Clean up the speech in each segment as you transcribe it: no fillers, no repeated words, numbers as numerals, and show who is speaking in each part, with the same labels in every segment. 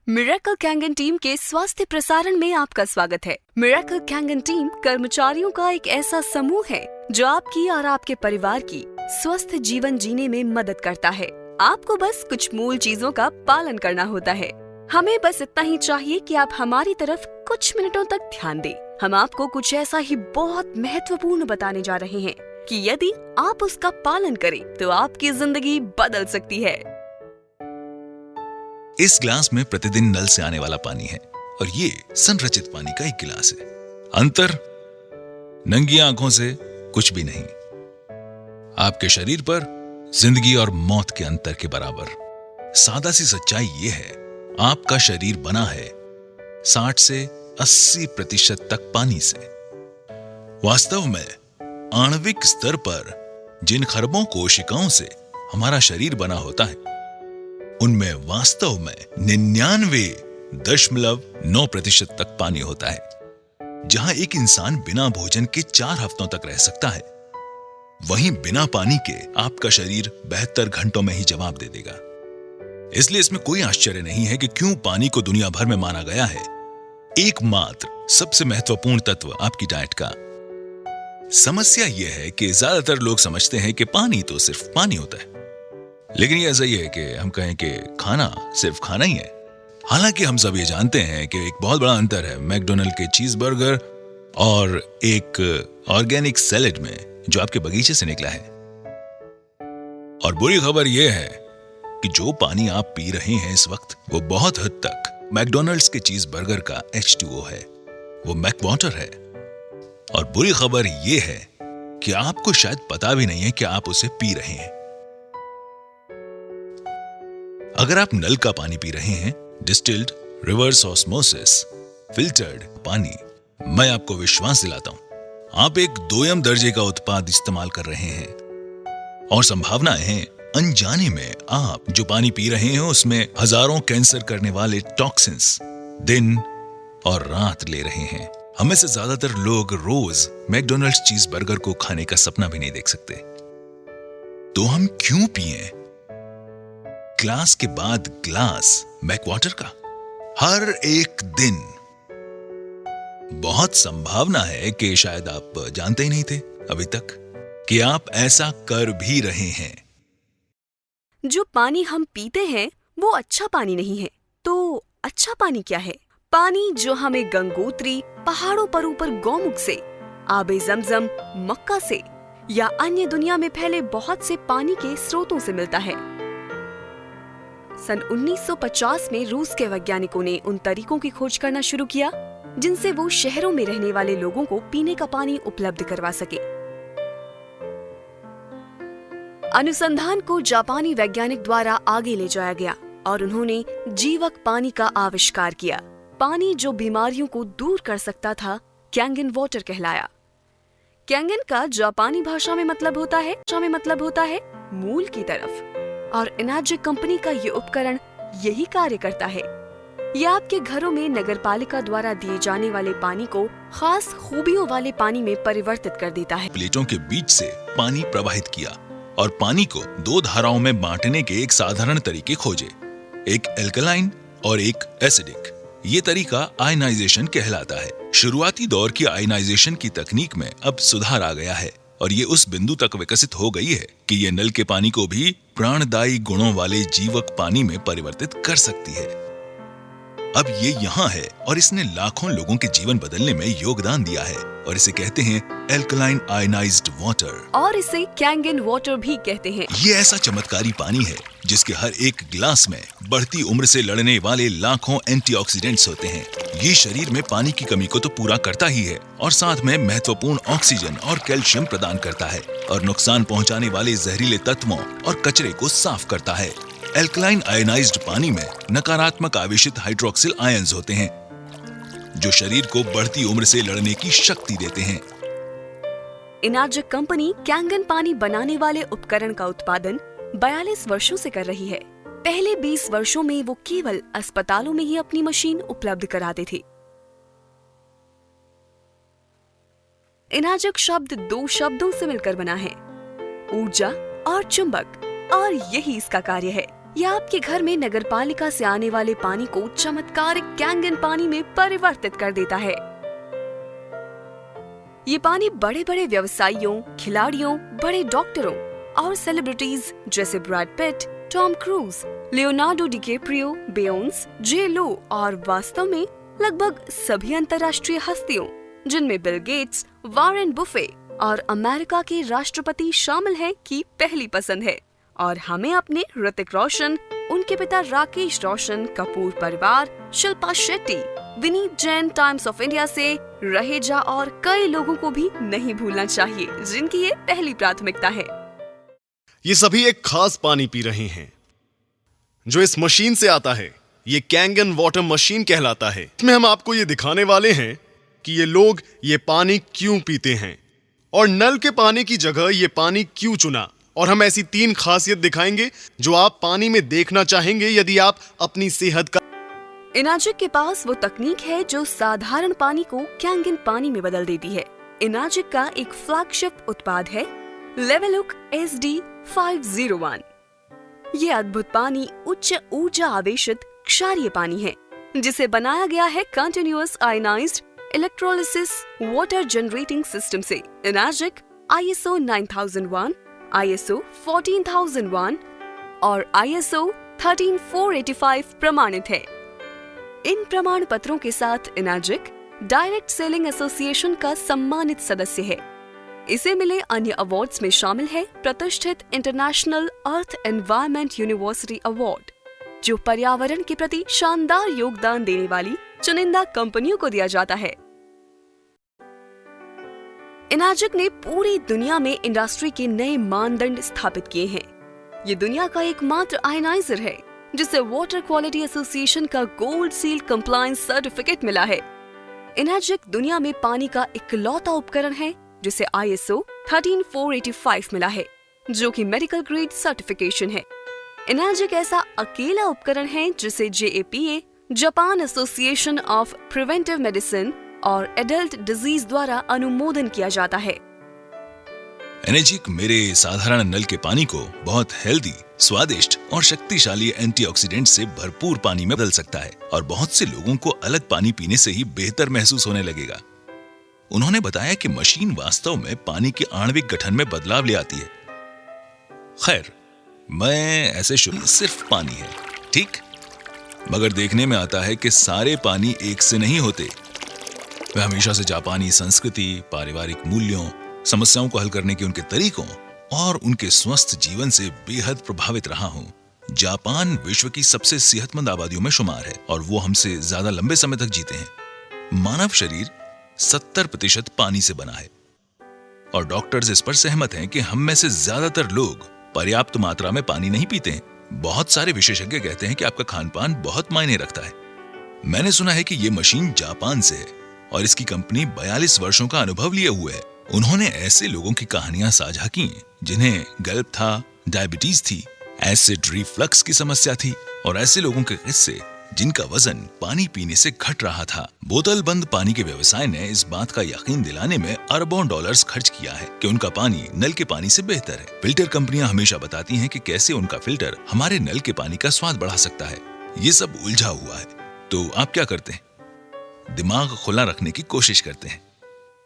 Speaker 1: Miracle Kangen team के स्वास्थ्य प्रसारण में आपका स्वागत है। मिरेकल कैंगन टीम कर्मचारियों का एक ऐसा समूह है जो आपकी और आपके परिवार की स्वस्थ जीवन जीने में मदद करता है। आपको बस कुछ मूल चीजों का पालन करना होता है। हमें बस इतना ही चाहिए कि आप हमारी तरफ कुछ मिनटों तक ध्यान दें। हम आपको कुछ ऐसा ही बहुत महत्वपूर्ण बताने जा रहे हैं कि यदि आप उसका पालन करें तो आपकी जिंदगी बदल सकती है।
Speaker 2: इस गिलास में प्रतिदिन नल से आने वाला पानी है और ये संरचित पानी का एक गिलास है। अंतर नंगी आंखों से कुछ भी नहीं। आपके शरीर पर जिंदगी और मौत के अंतर के बराबर। सादा सी सच्चाई ये है, आपका शरीर बना है 60 से 80% तक पानी से। वास्तव में आणविक स्तर पर जिन खरबों कोशिकाओं से हमारा शरीर बना होता है उनमें वास्तव में 99.9% तक पानी होता है। जहां एक इंसान बिना भोजन के 4 हफ्तों तक रह सकता है, वहीं बिना पानी के आपका शरीर 72 घंटों में ही जवाब दे देगा। इसलिए इसमें कोई आश्चर्य नहीं है कि क्यों पानी को दुनिया भर में माना गया है एकमात्र सबसे महत्वपूर्ण तत्व आपकी डाइट का। समस्या यह है कि ज्यादातर लोग समझते हैं कि पानी तो सिर्फ पानी होता है, लेकिन ये ऐसा ही है कि हम कहें कि खाना सिर्फ खाना ही है। हालांकि हम सब ये जानते हैं कि एक बहुत बड़ा अंतर है मैकडॉनल्ड के चीज बर्गर और एक ऑर्गेनिक सैलेड में जो आपके बगीचे से निकला है। और बुरी खबर यह है कि जो पानी आप पी रहे हैं इस वक्त वो बहुत हद तक मैकडॉनल्ड्स के चीज बर्गर का H2O है, वो मैक वाटर है। और बुरी खबर यह है कि आपको शायद पता भी नहीं है कि आप उसे पी रहे हैं। अगर आप नल का पानी पी रहे हैं, डिस्टिल्ड, रिवर्स ऑस्मोसिस, फिल्टर्ड पानी, मैं आपको विश्वास दिलाता हूं आप एक दोयम दर्जे का उत्पाद इस्तेमाल कर रहे हैं। और संभावनाएं हैं अनजाने में आप जो पानी पी रहे हैं उसमें हजारों कैंसर करने वाले टॉक्सिन्स दिन और रात ले रहे हैं। हमें से ज्यादातर लोग रोज मैकडॉनल्ड्स चीज बर्गर को खाने का सपना भी नहीं देख सकते। तो हम क्यों पिएं ग्लास के बाद ग्लास मैक वाटर का हर एक दिन? बहुत संभावना है कि शायद आप जानते ही नहीं थे अभी तक कि आप ऐसा कर भी रहे हैं।
Speaker 1: जो पानी हम पीते हैं वो अच्छा पानी नहीं है। तो अच्छा पानी क्या है? पानी जो हमें गंगोत्री, पहाड़ों पर ऊपर गौमुख से, आबे जमजम, मक्का से या अन्य दुनिया में फैले बहुत से पानी के स्रोतों से मिलता है। सन 1950 में रूस के वैज्ञानिकों ने उन तरीकों की खोज करना शुरू किया जिनसे वो शहरों में रहने वाले लोगों को पीने का पानी उपलब्ध करवा सके। अनुसंधान को जापानी वैज्ञानिक द्वारा आगे ले जाया गया और उन्होंने जीवक पानी का आविष्कार किया। पानी जो बीमारियों को दूर कर सकता था कैंगन वाटर कहलाया। कैंगन का जापानी भाषा में मतलब होता है मूल की तरफ। और इनाजिक कंपनी का ये उपकरण यही कार्य करता है। यह आपके घरों में नगरपालिका द्वारा दिए जाने वाले पानी को खास खूबियों वाले पानी में परिवर्तित कर देता है।
Speaker 2: प्लेटों के बीच से पानी प्रवाहित किया और पानी को 2 धाराओं में बांटने के एक साधारण तरीके खोजे, एक एल्कलाइन और एक एसिडिक। ये तरीका आयनाइजेशन कहलाता है। शुरुआती दौर की आयनाइजेशन की तकनीक में अब सुधार आ गया है और ये उस बिंदु तक विकसित हो गई है कि ये नल के पानी को भी प्राणदायी गुणों वाले जीवक पानी में परिवर्तित कर सकती है। अब ये यहाँ है और इसने लाखों लोगों के जीवन बदलने में योगदान दिया है और इसे कहते हैं एल्कलाइन आयनाइज्ड वाटर, और
Speaker 1: इसे कैंगन वाटर भी कहते हैं।
Speaker 2: ये ऐसा चमत्कारी पानी है जिसके हर एक गिलास में बढ़ती उम्र से लड़ने वाले लाखों एंटीऑक्सीडेंट्स होते हैं। ये शरीर में पानी की कमी को तो पूरा करता ही है और साथ में महत्वपूर्ण ऑक्सीजन और कैल्शियम प्रदान करता है और नुकसान पहुंचाने वाले जहरीले तत्वों और कचरे को साफ करता है। एल्कलाइन आयनाइज्ड पानी में नकारात्मक आवेशित हाइड्रोक्सिल आयंस होते हैं जो शरीर को बढ़ती उम्र से लड़ने की शक्ति देते हैं।
Speaker 1: इनाजिक कंपनी कैंगन पानी बनाने वाले उपकरण का उत्पादन 42 वर्षों से कर रही है। पहले 20 वर्षों में वो केवल अस्पतालों में ही अपनी मशीन उपलब्ध कराते थे। इनाजिक शब्द 2 शब्दों से मिलकर बना है, ऊर्जा और चुंबक, और यही इसका कार्य है। या आपके घर में नगरपालिका से आने वाले पानी को चमत्कारिक कैंगन पानी में परिवर्तित कर देता है। ये पानी बड़े बड़े व्यवसायियों, खिलाड़ियों, बड़े डॉक्टरों और सेलिब्रिटीज जैसे Brad Pitt, Tom Cruise, Leonardo DiCaprio, Beyonce, J Lo और वास्तव में लगभग सभी अंतर्राष्ट्रीय हस्तियों जिनमें बिल गेट्स, वॉरेन बुफे और अमेरिका के राष्ट्रपति शामिल हैं की पहली पसंद है। और हमें अपने ऋतिक रोशन, उनके पिता राकेश रोशन, कपूर परिवार, Shilpa Shetty, Vineet Jain times of India से, रहेजा और कई लोगों को भी नहीं भूलना चाहिए जिनकी ये पहली प्राथमिकता है।
Speaker 3: ये सभी एक खास पानी पी रहे हैं जो इस मशीन से आता है। ये कैंगन वाटर मशीन कहलाता है। इसमें हम आपको ये दिखाने वाले हैं कि ये लोग ये पानी क्यों पीते हैं और नल के पानी की जगह ये पानी क्यों चुना। और हम ऐसी 3 खासियत दिखाएंगे जो आप पानी में देखना चाहेंगे यदि आप अपनी सेहत का।
Speaker 1: इनाजिक के पास वो तकनीक है जो साधारण पानी को कैंगन पानी में बदल देती है। इनाजिक का एक फ्लैगशिप उत्पाद है लेवलुक SD501। ये अद्भुत पानी उच्च ऊर्जा आवेशित क्षारीय पानी है जिसे बनाया गया है continuous ionized electrolysis water generating system से। इनाजिक ISO 9001, ISO 14001 और ISO 13485 प्रमाणित है। इन प्रमाण पत्रों के साथ इनाजिक डायरेक्ट सेलिंग एसोसिएशन का सम्मानित सदस्य है। इसे मिले अन्य अवार्ड्स में शामिल है प्रतिष्ठित इंटरनेशनल अर्थ एनवायरनमेंट यूनिवर्सिटी अवार्ड जो पर्यावरण के प्रति शानदार योगदान देने वाली चुनिंदा कंपनियों को दिया जाता है। इनाजिक ने पूरी दुनिया में इंडस्ट्री के नए मानदंड स्थापित किए हैं। ये दुनिया का एकमात्र आयनाइजर है जिसे वाटर क्वालिटी एसोसिएशन का गोल्ड सील कंप्लायंस सर्टिफिकेट मिला है। इनाजिक दुनिया में पानी का इकलौता उपकरण है जिसे ISO 13485 मिला है जो कि मेडिकल ग्रेड सर्टिफिकेशन है। इनाजिक ऐसा अकेला उपकरण है जिसे JAPA Japan association of preventive medicine और एडल्ट डिजीज द्वारा अनुमोदन किया जाता है।
Speaker 2: एनाजिक मेरे साधारण नल के पानी को बहुत हेल्दी, स्वादिष्ट और शक्तिशाली एंटीऑक्सीडेंट से भरपूर पानी में बदल सकता है और बहुत से लोगों को अलग पानी पीने से ही बेहतर महसूस होने लगेगा। उन्होंने बताया कि मशीन वास्तव में पानी के आणविक गठन में बदलाव ले आती है। खैर, मैं ऐसे शुरू सिर्फ पानी है, ठीक, मगर देखने में आता है कि सारे पानी एक से नहीं होते। मैं हमेशा से जापानी संस्कृति, पारिवारिक मूल्यों, समस्याओं को हल करने के उनके तरीकों और उनके स्वस्थ जीवन से बेहद प्रभावित रहा हूँ। जापान विश्व की सबसे सेहतमंद आबादियों में शुमार है और वो हमसे ज्यादा लंबे समय तक जीते हैं। मानव शरीर 70% पानी से बना है और डॉक्टर्स इस पर सहमत हैं कि हम में से ज्यादातर लोग पर्याप्त मात्रा में पानी नहीं पीते हैं। बहुत सारे विशेषज्ञ कहते हैं कि आपका खानपान बहुत मायने रखता है। मैंने सुना है कि ये मशीन जापान से है और इसकी कंपनी 42 वर्षों का अनुभव लिए हुए है। उन्होंने ऐसे लोगों की कहानियां साझा की जिन्हें गल्प था, डायबिटीज थी, एसिड रिफ्लक्स की समस्या थी और ऐसे लोगों के किस्से जिनका वजन पानी पीने से घट रहा था। बोतल बंद पानी के व्यवसाय ने इस बात का यकीन दिलाने में अरबों डॉलर्स खर्च किया है कि उनका पानी नल के पानी से बेहतर है। फिल्टर कंपनियां हमेशा बताती हैं कि कैसे उनका फिल्टर हमारे नल के पानी का स्वाद बढ़ा सकता है। ये सब उलझा हुआ है। तो आप क्या करते हैं? दिमाग खुला रखने की कोशिश करते हैं।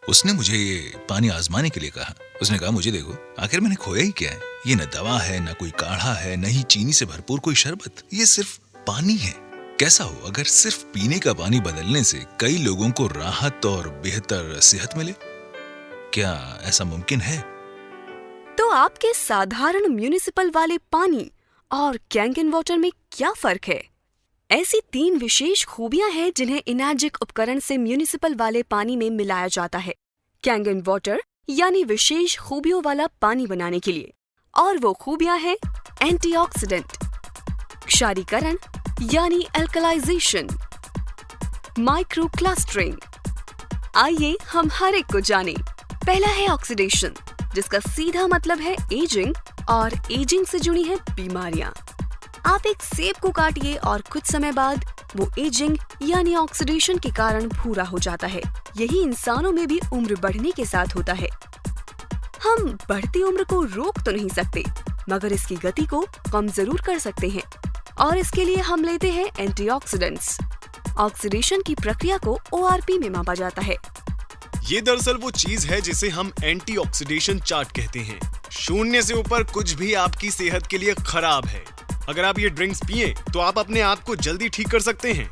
Speaker 2: उसने मुझे ये पानी आजमाने के लिए कहा। उसने कहा, मुझे देखो, आखिर मैंने खोया ही क्या है? ये न दवा है, न कोई काढ़ा है, न ही चीनी से भरपूर कोई शरबत। ये सिर्फ पानी है। कैसा हो अगर सिर्फ पीने का पानी बदलने से कई लोगों को राहत और बेहतर सेहत मिले? क्या ऐसा मुमकिन है?
Speaker 1: तो आपके साधारण म्युनिसिपल वाले पानी और कैंगन वाटर में क्या फर्क है? ऐसी 3 विशेष खूबियां हैं जिन्हें इनाजिक उपकरण से म्युनिसिपल वाले पानी में मिलाया जाता है कैंगन वाटर यानी विशेष खूबियों वाला पानी बनाने के लिए। और वो खूबियां हैं एंटीऑक्सीडेंट, क्षारीकरण यानी एल्कलाइजेशन, माइक्रो क्लस्टरिंग। आइए हम हर एक को जाने। पहला है ऑक्सीडेशन, जिसका सीधा मतलब है एजिंग और एजिंग से जुड़ी है बीमारियां। आप एक सेब को काटिए और कुछ समय बाद वो एजिंग यानी ऑक्सीडेशन के कारण भूरा हो जाता है। यही इंसानों में भी उम्र बढ़ने के साथ होता है। हम बढ़ती उम्र को रोक तो नहीं सकते, मगर इसकी गति को कम जरूर कर सकते हैं और इसके लिए हम लेते हैं एंटीऑक्सीडेंट्स। ऑक्सीडेशन की प्रक्रिया को ORP में मापा जाता है।
Speaker 3: ये दरअसल वो चीज है जिसे हम एंटीऑक्सीडेशन चार्ट कहते हैं। 0 से ऊपर कुछ भी आपकी सेहत के लिए खराब है। अगर आप ये ड्रिंक्स पिए तो आप अपने आप को जल्दी ठीक कर सकते हैं।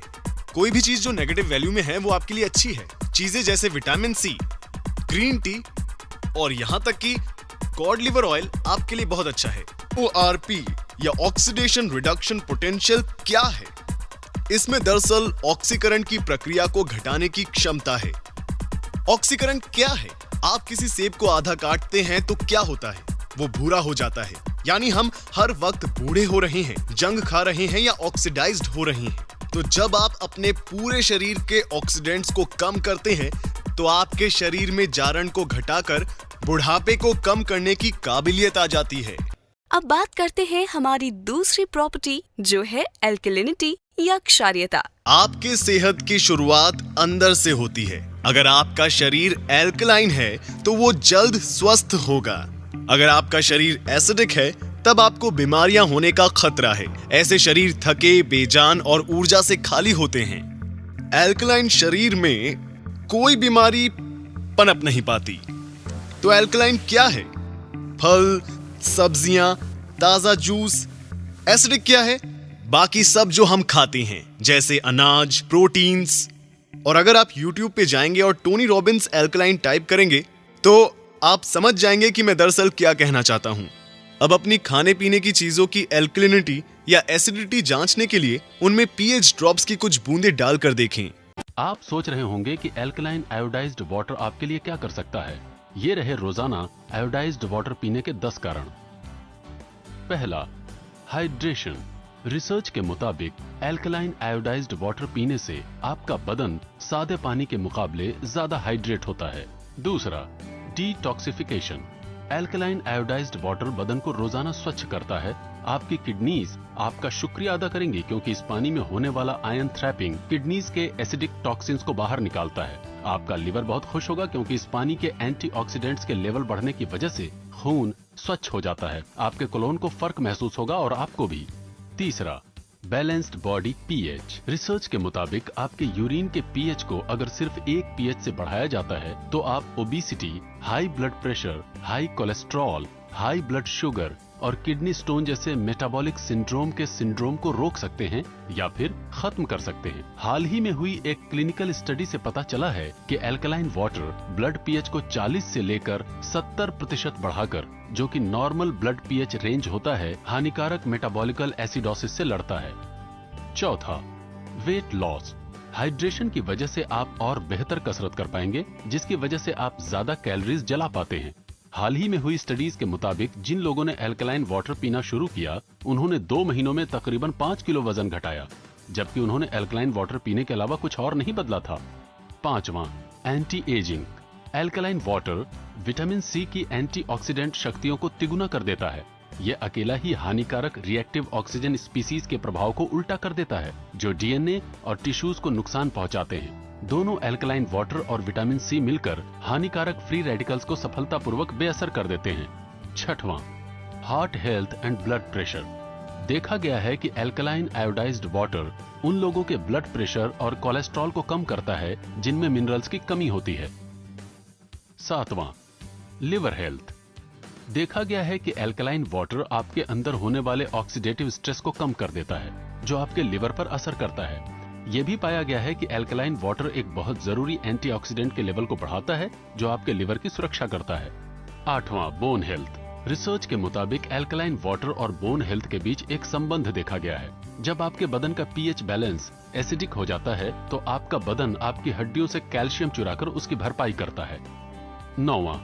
Speaker 3: कोई भी चीज जो नेगेटिव वैल्यू में है वो आपके लिए अच्छी है। चीजें जैसे विटामिन C, ग्रीन टी और यहाँ तक कि कॉड लिवर ऑयल आपके लिए बहुत अच्छा है। ORP या ऑक्सीडेशन रिडक्शन पोटेंशियल क्या है? इसमें दरअसल ऑक्सीकरण की प्रक्रिया को घटाने की क्षमता है। ऑक्सीकरण क्या है? आप किसी सेब को आधा काटते हैं तो क्या होता है? वो भूरा हो जाता है, यानी हम हर वक्त बूढ़े हो रहे हैं, जंग खा रहे हैं या ऑक्सीडाइज्ड हो रहे हैं। तो जब आप अपने पूरे शरीर के ऑक्सीडेंट्स को कम करते हैं तो आपके शरीर में जारण को घटाकर बुढ़ापे को कम करने की काबिलियत आ जाती है।
Speaker 1: अब बात करते हैं हमारी दूसरी प्रॉपर्टी जो है एल्कलिनिटी या क्षारीयता।
Speaker 3: आपके सेहत की शुरुआत अंदर से होती है। अगर आपका शरीर एल्कलाइन है तो वो जल्द स्वस्थ होगा। अगर आपका शरीर एसिडिक है तब आपको बीमारियां होने का खतरा है। ऐसे शरीर थके, बेजान और ऊर्जा से खाली होते हैं। एल्कलाइन शरीर में कोई बीमारी पनप नहीं पाती। तो एल्कलाइन क्या है? फल, सब्जियां, ताजा जूस। एसिडिक क्या है? बाकी सब जो हम खाते हैं जैसे अनाज, प्रोटीन्स। और अगर आप YouTube पे जाएंगे और टोनी रॉबिन्स एल्कलाइन टाइप करेंगे तो आप समझ जाएंगे कि मैं दरअसल क्या कहना चाहता हूं। अब अपनी खाने पीने की चीजों की एल्कलिनिटी या एसिडिटी जांचने के लिए उनमें pH ड्रॉप्स की कुछ बूंदें डालकर देखें।
Speaker 4: आप सोच रहे होंगे कि एल्कलाइन आयोडाइज्ड वाटर आपके लिए क्या कर सकता है। ये रहे रोजाना आयोडाइज्ड वाटर पीने के 10 कारण। पहला, हाइड्रेशन। रिसर्च के मुताबिक एल्कलाइन आयोडाइज्ड वाटर पीने से आपका बदन सादे पानी के मुकाबले ज्यादा हाइड्रेट होता है। दूसरा, डिटॉक्सिफिकेशन। एल्कलाइन आयोडाइज्ड वाटर बदन को रोजाना स्वच्छ करता है। आपकी किडनीज आपका शुक्रिया अदा करेंगी क्योंकि इस पानी में होने वाला आयन थ्रैपिंग किडनीज के एसिडिक टॉक्सिन्स को बाहर निकालता है। आपका लिवर बहुत खुश होगा क्योंकि इस पानी के एंटीऑक्सीडेंट्स के लेवल बढ़ने की वजह से खून स्वच्छ हो जाता है। आपके कोलोन को फर्क महसूस होगा और आपको भी। तीसरा, बैलेंस्ड बॉडी पीएच। रिसर्च के मुताबिक आपके यूरिन के पीएच को अगर सिर्फ 1 पीएच से बढ़ाया जाता है तो आप obesity, high blood pressure, high cholesterol, high blood sugar और किडनी स्टोन जैसे मेटाबॉलिक सिंड्रोम के सिंड्रोम को रोक सकते हैं या फिर खत्म कर सकते हैं। हाल ही में हुई एक क्लिनिकल स्टडी से पता चला है कि एल्कलाइन वाटर ब्लड पीएच को 40 से लेकर 70% बढ़ाकर, जो कि नॉर्मल ब्लड पीएच रेंज होता है, हानिकारक मेटाबॉलिकल एसिडोसिस से लड़ता है। चौथा, वेट लॉस। हाइड्रेशन की वजह से आप और बेहतर कसरत कर पाएंगे, जिसकी वजह से आप ज्यादा कैलोरीज जला पाते हैं। हाल ही में हुई स्टडीज के मुताबिक जिन लोगों ने एल्कलाइन वाटर पीना शुरू किया उन्होंने 2 महीनों में तकरीबन 5 किलो वजन घटाया, जबकि उन्होंने एल्कलाइन वाटर पीने के अलावा कुछ और नहीं बदला था। पांचवा, anti ageing. Alkaline water vitamin C की एंटीऑक्सीडेंट शक्तियों को तिगुना कर देता है। यह अकेला ही हानिकारक रिएक्टिव ऑक्सीजन स्पीसीज के प्रभाव को उल्टा कर देता है, जो DNA और टिश्यूज को नुकसान पहुंचाते हैं। दोनों एल्कलाइन वाटर और विटामिन C मिलकर हानिकारक फ्री रेडिकल्स को सफलतापूर्वक बेअसर कर देते हैं। छठवां, heart health and blood pressure. देखा गया है कि एल्कलाइन आयोडाइज्ड वाटर उन लोगों के ब्लड प्रेशर और कोलेस्ट्रॉल को कम करता है जिनमें मिनरल्स की कमी होती है। सातवां, लिवर हेल्थ। देखा गया है कि एल्कलाइन वाटर आपके अंदर होने वाले ऑक्सीडेटिव स्ट्रेस को कम कर देता है, जो आपके लिवर पर असर करता है। यह भी पाया गया है कि एल्कलाइन वाटर एक बहुत जरूरी एंटीऑक्सीडेंट के लेवल को बढ़ाता है, जो आपके लिवर की सुरक्षा करता है। आठवां, बोन हेल्थ। रिसर्च के मुताबिक एल्कलाइन वाटर और बोन हेल्थ के बीच एक संबंध देखा गया है। जब आपके बदन का पीएच बैलेंस एसिडिक हो जाता है तो आपका बदन आपकी हड्डियों से कैल्शियम चुराकर उसकी भरपाई करता है। नौवां,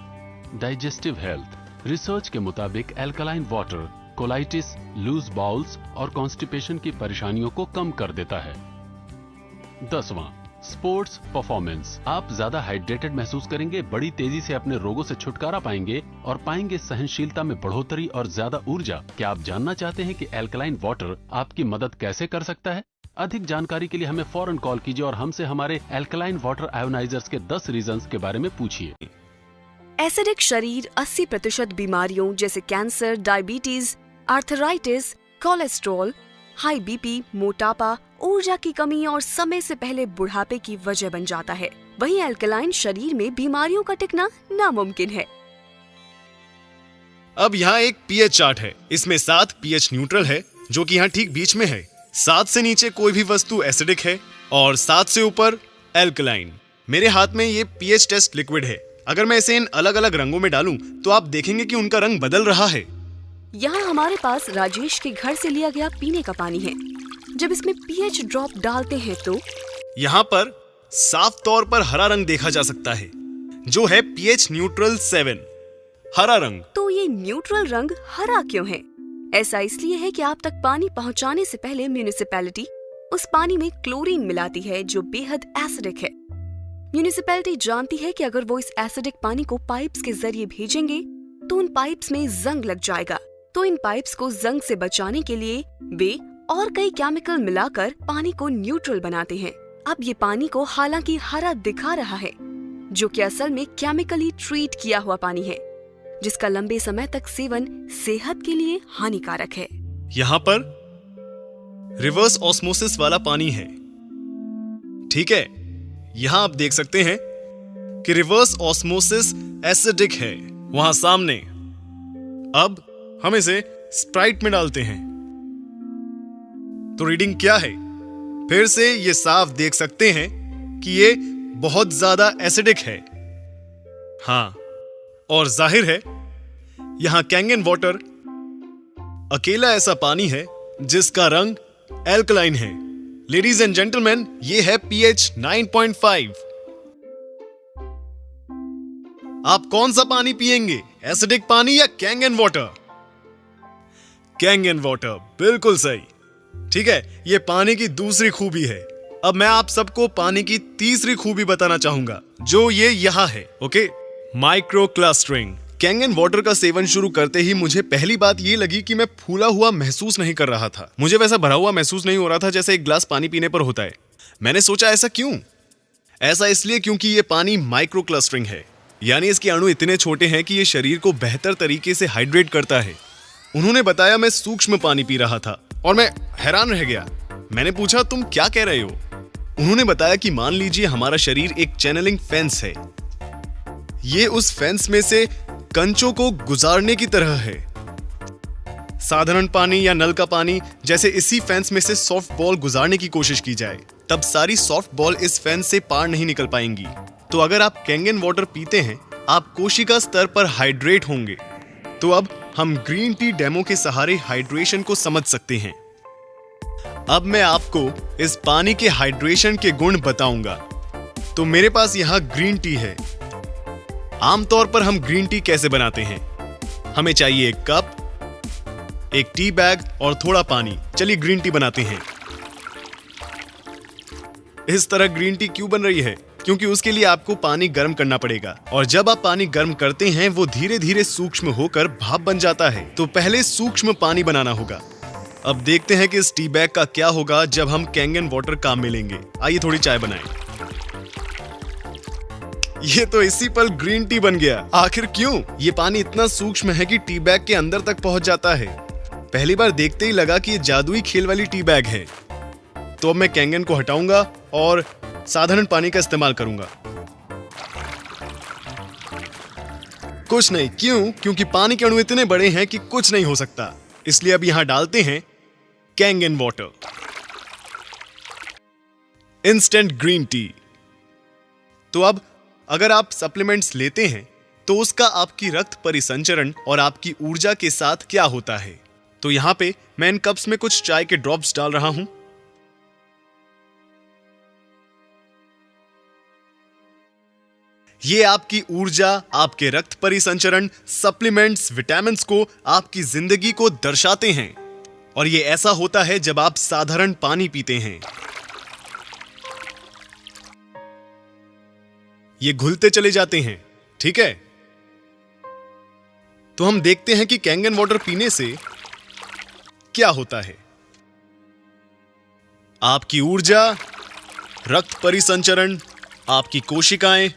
Speaker 4: डाइजेस्टिव हेल्थ। रिसर्च के मुताबिक alkaline water colitis, loose bowels और कॉन्स्टिपेशन की परेशानियों को कम कर देता है। 10वां, स्पोर्ट्स परफॉर्मेंस। आप ज्यादा हाइड्रेटेड महसूस करेंगे, बड़ी तेजी से अपने रोगों से छुटकारा पाएंगे और पाएंगे सहनशीलता में बढ़ोतरी और ज्यादा ऊर्जा। क्या आप जानना चाहते हैं कि एल्कलाइन वाटर आपकी मदद कैसे कर सकता है? अधिक जानकारी के लिए हमें फौरन कॉल कीजिए और हमसे हमारे एल्कलाइन वाटर आयोनाइजर्स के 10 रीजंस के बारे में पूछिए।
Speaker 1: एसिडिक शरीर 80% बीमारियों जैसे cancer, diabetes, arthritis, cholesterol, high BP, मोटापा, ऊर्जा की कमी और समय से पहले बुढ़ापे की वजह बन जाता है। वहीं अल्कलाइन शरीर में बीमारियों का टिकना नामुमकिन है।
Speaker 3: अब यहाँ एक पीएच चार्ट है। इसमें 7 पीएच न्यूट्रल है, जो कि यहाँ ठीक बीच में है। 7 से नीचे कोई भी वस्तु एसिडिक है और 7 से ऊपर एल्कलाइन। मेरे हाथ में ये पीएच टेस्ट लिक्विड है। अगर मैं इसे इन अलग अलग रंगों में डालूं तो आप देखेंगे कि उनका रंग बदल रहा है।
Speaker 1: यहाँ हमारे पास राजेश के घर से लिया गया पीने का पानी है। जब इसमें पीएच ड्रॉप डालते हैं तो
Speaker 3: यहाँ पर साफ तौर पर हरा रंग देखा जा सकता है, जो है पीएच न्यूट्रल 7, हरा रंग।
Speaker 1: तो ये न्यूट्रल रंग हरा क्यों है? ऐसा इसलिए है कि आप तक पानी पहुंचाने से पहले म्यूनिसिपैलिटी उस पानी में क्लोरीन मिलाती है, जो बेहद एसिडिक है। म्यूनिसिपैलिटी जानती है कि अगर वो इस एसिडिक पानी को पाइप्स के जरिए भेजेंगे तो उन पाइप्स में जंग लग जाएगा। तो इन पाइप्स को जंग से बचाने के लिए वे और कई केमिकल मिलाकर पानी को न्यूट्रल बनाते हैं। अब ये पानी को हालांकि हरा दिखा रहा है, जो कि असल में केमिकली ट्रीट किया हुआ पानी है, जिसका लंबे समय तक सेवन सेहत के लिए हानिकारक है।
Speaker 3: यहाँ पर रिवर्स ऑस्मोसिस वाला पानी है, ठीक है। यहाँ आप देख सकते हैं कि रिवर्स ऑस्मोसिस एसिडिक है वहां सामने। अब हम इसे स्प्राइट में डालते हैं तो रीडिंग क्या है? फिर से ये साफ देख सकते हैं कि ये बहुत ज्यादा एसिडिक है। हाँ, और जाहिर है यहां कैंगन वाटर अकेला ऐसा पानी है जिसका रंग एल्कलाइन है। लेडीज एंड जेंटलमैन, ये है पीएच 9.5। आप कौन सा पानी पिएंगे, एसिडिक पानी या कैंगन वाटर? कैंगन वाटर, बिल्कुल सही। ठीक है, ये पानी की दूसरी खूबी है। अब मैं आप सबको पानी की तीसरी खूबी बताना चाहूंगा, जो ये यहां है। Okay, micro clustering. Kangen water का सेवन शुरू करते ही मुझे पहली बात ये लगी कि मैं फूला हुआ महसूस नहीं कर रहा था। मुझे वैसा भरा हुआ महसूस नहीं हो रहा था जैसे एक गिलास पानी पीने पर होता है। मैंने सोचा ऐसा क्यों? ऐसा इसलिए क्योंकि ये पानी माइक्रो क्लस्टरिंग है, यानी इसके अणु इतने छोटे हैं कि ये शरीर को बेहतर तरीके से हाइड्रेट करता है। उन्होंने बताया मैं सूक्ष्म पानी पी रहा था और मैं हैरान रह गया। मैंने पूछा, तुम क्या कह रहे हो? उन्होंने बताया कि मान लीजिए हमारा शरीर एक चैनलिंग फेंस है। ये उस फेंस में से कंचों को गुजारने की तरह है। साधारण पानी या नल का पानी जैसे इसी फेंस में से सॉफ्ट बॉल गुजारने की कोशिश की जाए, तब सारी सॉफ्ट बॉल इस फेंस से पार नहीं निकल पाएंगी। तो अगर आप कैंगन वाटर पीते हैं, आप कोशिका स्तर पर हाइड्रेट होंगे। तो अब हम ग्रीन टी डेमो के सहारे हाइड्रेशन को समझ सकते हैं। अब मैं आपको इस पानी के हाइड्रेशन के गुण बताऊंगा। तो मेरे पास यहाँ ग्रीन टी है। आमतौर पर हम ग्रीन टी कैसे बनाते हैं? हमें चाहिए एक कप, एक टी बैग और थोड़ा पानी। चलिए ग्रीन टी बनाते हैं। इस तरह ग्रीन टी क्यों बन रही है? क्योंकि उसके लिए आपको पानी गर्म करना पड़ेगा, और जब आप पानी गर्म करते हैं वो धीरे धीरे सूक्ष्म होकर भाप बन जाता है। तो पहले सूक्ष्म पानी बनाना होगा। अब देखते हैं कि इस टी बैग का क्या होगा जब हम कैंगन वाटर काम में लेंगे। आइए थोड़ी चाय बनाएं। ये तो इसी पल ग्रीन टी बन गया। आखिर क्यों? ये पानी इतना सूक्ष्म है कि टी बैग के अंदर तक पहुंच जाता है। पहली बार देखते ही लगा कि ये जादुई खेल वाली टी बैग है। तो अब मैं कैंगन को हटाऊंगा और साधारण पानी का इस्तेमाल करूंगा। कुछ नहीं। क्यों? क्योंकि पानी के अणु इतने बड़े हैं कि कुछ नहीं हो सकता। इसलिए अब यहां डालते हैं Kangen water. Instant green tea. तो अब अगर आप सप्लीमेंट्स लेते हैं तो उसका आपकी रक्त परिसंचरण और आपकी ऊर्जा के साथ क्या होता है? तो यहां पे मैं इन कप्स में कुछ चाय के ड्रॉप्स डाल रहा हूं। ये आपकी ऊर्जा, आपके रक्त परिसंचरण, सप्लीमेंट्स, विटामिन्स को, आपकी जिंदगी को दर्शाते हैं। और ये ऐसा होता है जब आप साधारण पानी पीते हैं। ये घुलते चले जाते हैं। ठीक है, तो हम देखते हैं कि कैंगन वाटर पीने से क्या होता है। आपकी ऊर्जा, रक्त परिसंचरण, आपकी कोशिकाएं,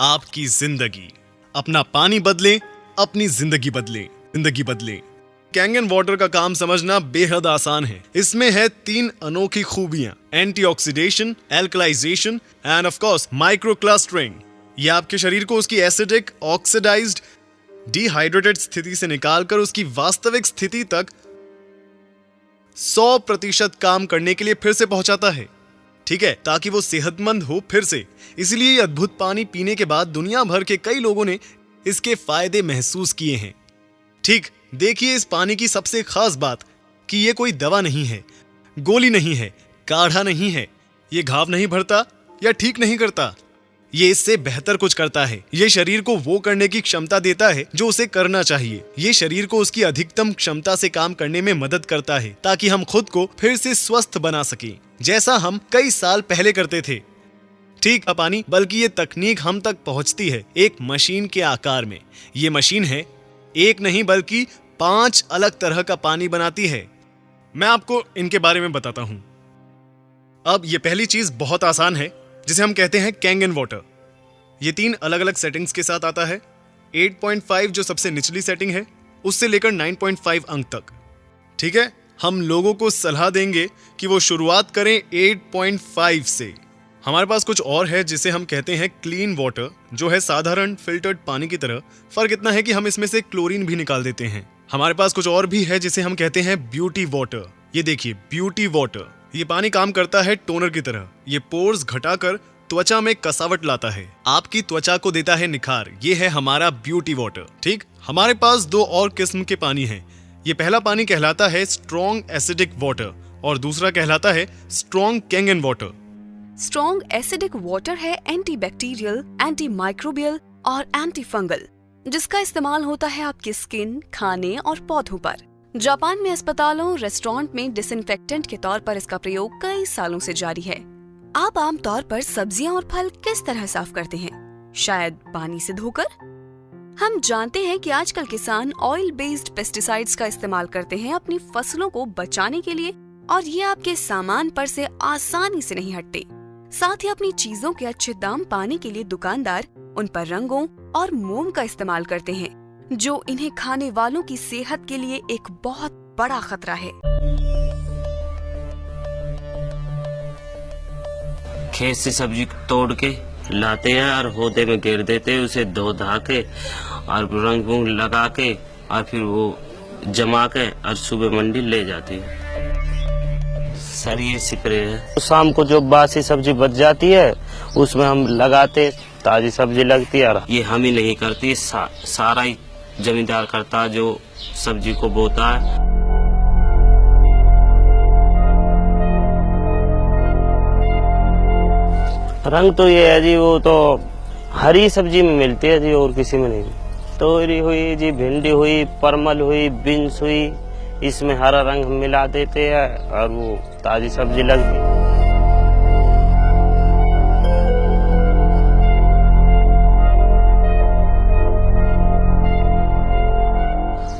Speaker 3: आपकी जिंदगी। अपना पानी बदलें, अपनी जिंदगी बदलें। जिंदगी बदलें। कैंगन वाटर का काम समझना बेहद आसान है। इसमें है 3 अनोखी खूबियां: antioxidation, alkalization and of course microclustering. ये आपके शरीर को उसकी एसिडिक, ऑक्सीडाइज्ड, डिहाइड्रेटेड स्थिति से निकालकर उसकी वास्तविक स्थिति तक 100% काम करने के लिए फिर से पहुंचाता है। ठीक है, ताकि वो सेहतमंद हो फिर से। इसलिए ये अद्भुत पानी पीने के बाद दुनिया भर के कई लोगों ने इसके फायदे महसूस किए हैं। ठीक, देखिए इस पानी की सबसे खास बात कि ये कोई दवा नहीं है, गोली नहीं है, काढ़ा नहीं है। ये घाव नहीं भरता या ठीक नहीं करता, ये इससे बेहतर कुछ करता है। ये शरीर को वो करने की क्षमता देता है जो उसे करना चाहिए। ये शरीर को उसकी अधिकतम क्षमता से काम करने में मदद करता है ताकि हम खुद को फिर से स्वस्थ बना सकें, जैसा हम कई साल पहले करते थे। ठीक पानी, बल्कि ये तकनीक हम तक पहुंचती है एक मशीन के आकार में। ये मशीन है, एक नहीं बल्कि 5 अलग तरह का पानी बनाती है। मैं आपको इनके बारे में बताता हूं। अब ये पहली चीज बहुत आसान है, जिसे हम कहते हैं कैंगन वाटर। ये 3 अलग अलग सेटिंग्स के साथ आता है। 8.5 जो सबसे निचली सेटिंग है, उससे लेकर 9.5 अंक तक। ठीक है, हम लोगों को सलाह देंगे कि वो शुरुआत करें 8.5 से। हमारे पास कुछ और है जिसे हम कहते हैं क्लीन वाटर, जो है साधारण फिल्टर्ड पानी की तरह। फर्क इतना है कि हम इसमें से क्लोरीन भी निकाल देते हैं। हमारे पास कुछ और भी है जिसे हम कहते हैं ब्यूटी वाटर। ये देखिए, ब्यूटी वाटर। ये पानी काम करता है टोनर की तरह। ये पोर्स घटाकर त्वचा में कसावट लाता है, आपकी त्वचा को देता है निखार। ये है हमारा ब्यूटी वाटर। ठीक, हमारे पास 2 और किस्म के पानी हैं। ये पहला पानी कहलाता है स्ट्रॉन्ग एसिडिक वाटर और दूसरा कहलाता है strong Kangen water.
Speaker 1: Strong acidic water है एंटीबैक्टीरियल, एंटी माइक्रोबियल और एंटी फंगल, जिसका इस्तेमाल होता है आपकी स्किन, खाने और पौधों पर। जापान में अस्पतालों, रेस्टोरेंट में डिसइंफेक्टेंट के तौर पर इसका प्रयोग कई सालों से जारी है। आप आमतौर पर सब्जियां और फल किस तरह साफ करते हैं? शायद पानी से धोकर। हम जानते हैं कि आजकल किसान ऑयल बेस्ड पेस्टिसाइड्स का इस्तेमाल करते हैं अपनी फसलों को बचाने के लिए, और ये आपके सामान पर से आसानी से नहीं हटते। साथ ही अपनी चीजों के अच्छे दाम पाने के लिए दुकानदार उन पर रंगों और मोम का इस्तेमाल करते हैं, जो इन्हें खाने वालों की सेहत के लिए एक बहुत बड़ा खतरा है।
Speaker 5: खेत से सब्जी तोड़ के लाते हैं और होदे में घेर देते हैं, उसे धो धा के और रंग वंग लगा के और फिर वो जमा के और सुबह मंडी ले जाती है। सर ये स्प्रे है। शाम को जो बासी सब्जी बच जाती है उसमें हम लगाते, ताजी सब्जी लगती है। ये हम ही नहीं करती, सारा ही जमींदार करता है जो सब्जी को बोता है। रंग तो ये है जी, वो तो हरी सब्जी में मिलती है जी, और किसी में नहीं। तोरी हुई जी, भिंडी हुई, परमल हुई, बीन्स हुई, इसमें हरा रंग मिला देते हैं और वो ताजी सब्जी लगती है।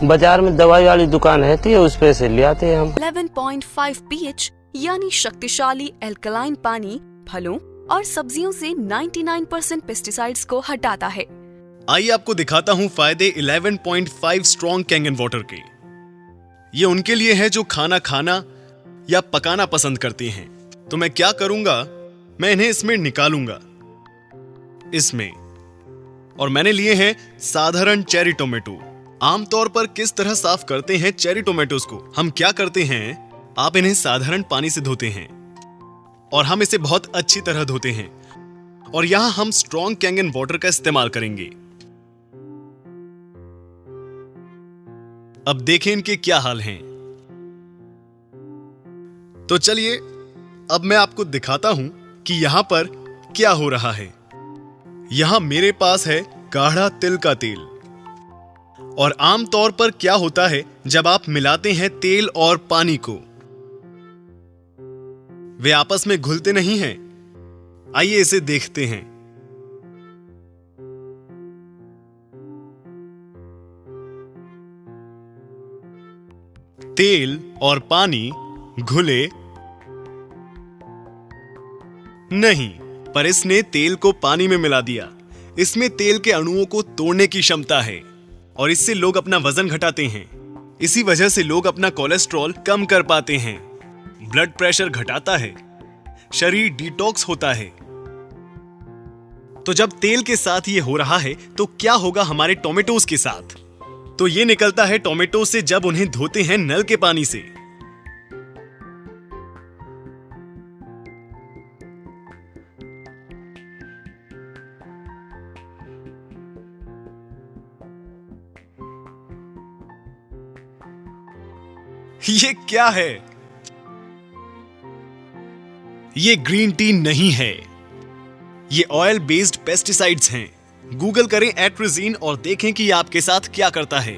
Speaker 5: बाजार में दवाई वाली दुकान रहती है, उस पे से ले आते हैं हम।
Speaker 1: 11.5 pH यानी शक्तिशाली एल्कलाइन पानी फलों और सब्जियों से 99% पेस्टिसाइड्स को हटाता है।
Speaker 3: आइए आपको दिखाता हूं फायदे 11.5 स्ट्रॉन्ग कैंगन वाटर के। ये उनके लिए है जो खाना या पकाना पसंद करते हैं। तो मैं क्या करूंगा, मैं इन्हें इसमें निकालूंगा, इसमें। और मैंने लिए हैं साधारण चेरी टोमेटो। आमतौर पर किस तरह साफ करते हैं चेरी टोमेटोज को? हम क्या करते हैं, आप इन्हें साधारण पानी से धोते हैं और हम इसे बहुत अच्छी तरह धोते हैं, और यहां हम स्ट्रॉन्ग कैंगन वाटर का इस्तेमाल करेंगे। अब देखें इनके क्या हाल हैं। तो चलिए अब मैं आपको दिखाता हूं कि यहां पर क्या हो रहा है। यहां मेरे पास है गाढ़ा तिल का तेल। और आमतौर पर क्या होता है जब आप मिलाते हैं तेल और पानी को, वे आपस में घुलते नहीं हैं। आइए इसे देखते हैं। तेल और पानी घुले नहीं, पर इसने तेल को पानी में मिला दिया। इसमें तेल के अणुओं को तोड़ने की क्षमता है और इससे लोग अपना वजन घटाते हैं। इसी वजह से लोग अपना कोलेस्ट्रॉल कम कर पाते हैं, ब्लड प्रेशर घटाता है, शरीर डिटॉक्स होता है। तो जब तेल के साथ ये हो रहा है तो क्या होगा हमारे टोमेटोज के साथ? तो ये निकलता है टोमेटो से जब उन्हें धोते हैं नल के पानी से। ये क्या है? ये ग्रीन टी नहीं है, ये ऑयल बेस्ड पेस्टिसाइड्स हैं। गूगल करें एट्रिजीन और देखें कि ये आपके साथ क्या करता है।